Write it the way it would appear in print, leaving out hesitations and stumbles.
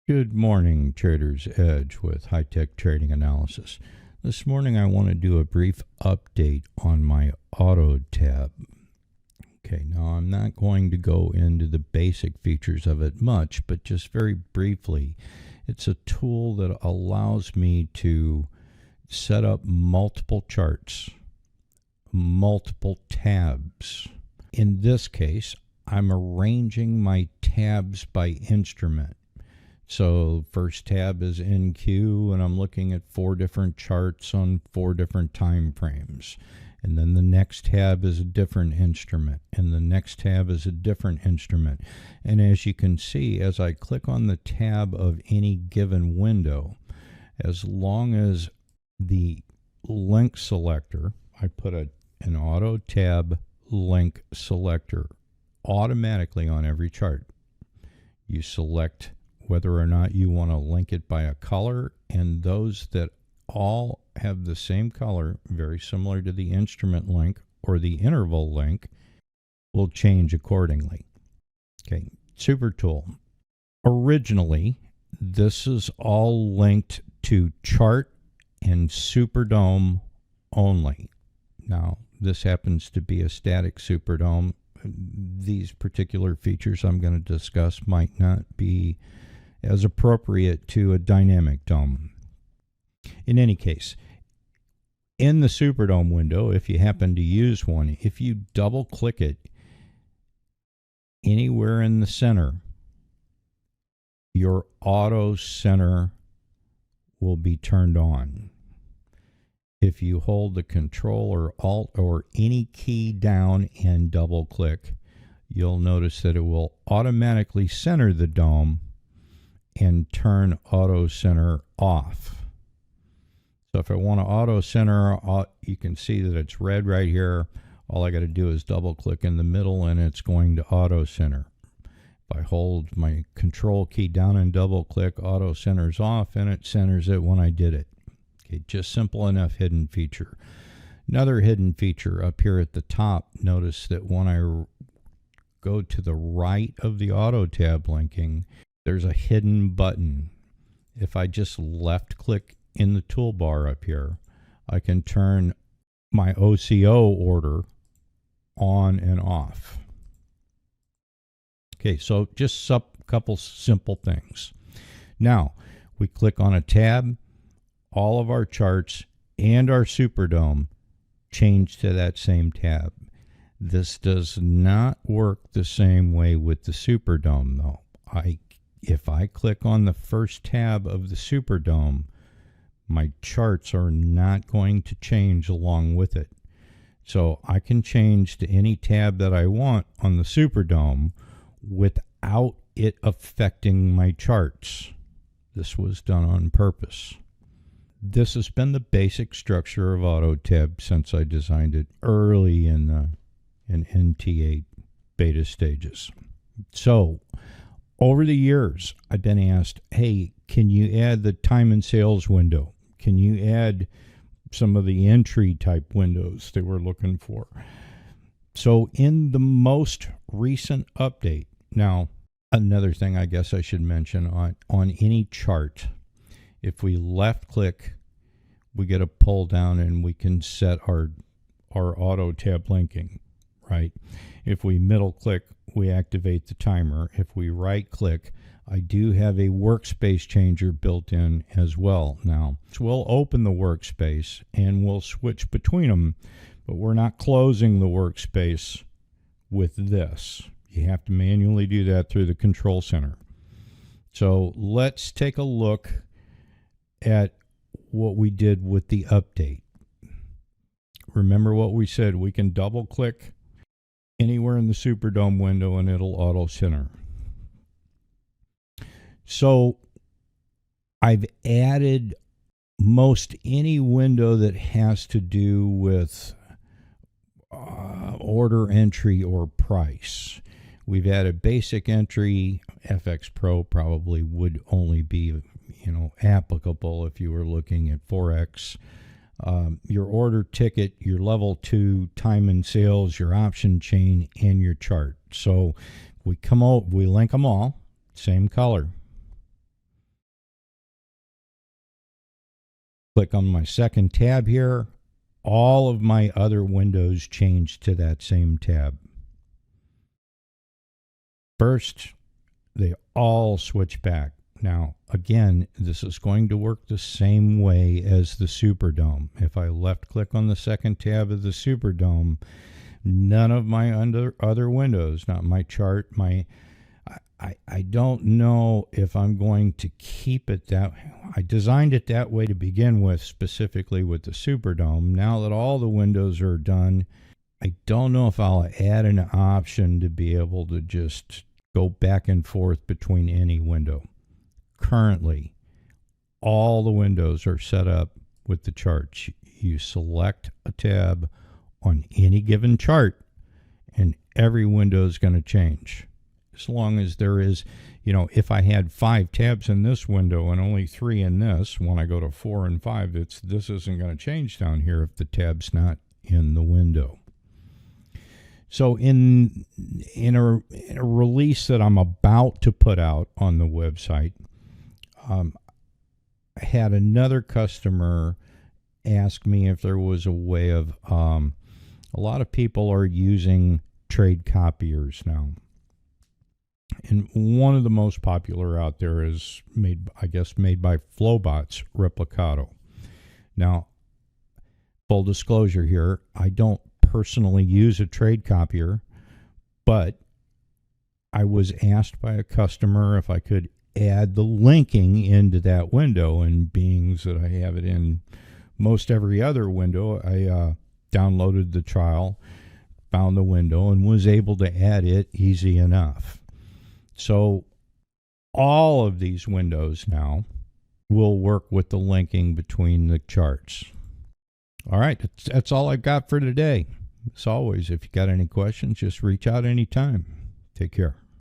Good morning, Trader's Edge with high-tech trading analysis. This morning I want to do a brief update on my AutoTab. Okay, now I'm not going to go into the basic features of it much, but just very briefly, it's a tool that allows me to set up multiple charts, multiple tabs. In this case, I'm arranging my tabs by instrument. So first tab is NQ, and I'm looking at 4 different charts on 4 different time frames. And then the next tab is a different instrument, and the next tab is a different instrument. And as you can see, as I click on the tab of any given window, as long as the link selector, I put an AutoTab link selector automatically on every chart. You select whether or not you want to link it by a color, and those that all have the same color, very similar to the instrument link or the interval link, will change accordingly. Okay, Super Tool. Originally, this is all linked to chart and SuperDom only. Now, this happens to be a static SuperDom. These particular features I'm going to discuss might not be as appropriate to a dynamic DOM. In any case, in the SuperDom window, if you happen to use one, if you double click it anywhere in the center, your auto center will be turned on. If you hold the Control or Alt or any key down and double click, you'll notice that it will automatically center the DOM and turn auto center off. So if I want to auto center, you can see that it's red right here. All I got to do is double click in the middle and it's going to auto center. If I hold my Control key down and double click, auto centers off, and it centers it when I did it. Okay, just simple enough hidden feature. Another hidden feature up here at the top, notice that when I go to the right of the AutoTab linking, there's a hidden button. If I just left click in the toolbar up here, I can turn my OCO order on and off. Okay, so just a couple simple things. Now, we click on a tab, all of our charts and our SuperDom change to that same tab. This does not work the same way with the SuperDom though. If I click on the first tab of the SuperDom, my charts are not going to change along with it. So I can change to any tab that I want on the SuperDom without it affecting my charts. This was done on purpose. This has been the basic structure of AutoTab since I designed it early in NT8 beta stages. So over the years, I've been asked, hey, can you add the time and sales window? Can you add some of the entry type windows they were looking for? So in the most recent update, now another thing I guess I should mention on any chart, if we left click, we get a pull down and we can set our AutoTab linking, right? If we middle click, we activate the timer. If we right click, I do have a workspace changer built in as well. Now, so we'll open the workspace and we'll switch between them, but we're not closing the workspace with this. You have to manually do that through the control center. So let's take a look at what we did with the update. Remember what we said, we can double click anywhere in the SuperDom window and it'll auto center. So I've added most any window that has to do with order entry or price. We've added basic entry. FXPro probably would only be applicable if you were looking at Forex. Your order ticket, your level 2 time and sales, your option chain, and your chart. So we link them all, same color. Click on my second tab here. All of my other windows change to that same tab. First, they all switch back. Now, again, this is going to work the same way as the SuperDom. If I left click on the second tab of the SuperDom, none of my other windows, not my chart, I don't know if I'm going to keep it that. I designed it that way to begin with, specifically with the SuperDom. Now that all the windows are done, I don't know if I'll add an option to be able to just go back and forth between any window. Currently, all the windows are set up with the charts. You select a tab on any given chart, and every window is going to change. As long as there is, if I had 5 tabs in this window and only 3 in this, when I go to 4 and 5, this isn't going to change down here if the tab's not in the window. So in a release that I'm about to put out on the website, I had another customer ask me if there was a way of, a lot of people are using trade copiers now. And one of the most popular out there is made by FlowBots, Replikanto. Now, full disclosure here, I don't personally use a trade copier, but I was asked by a customer if I could add the linking into that window, and being that I have it in most every other window, I downloaded the trial, found the window, and was able to add it easy enough. So all of these windows now will work with the linking between the charts. All right, that's all I've got for today. As always, if you got any questions, just reach out anytime. Take care.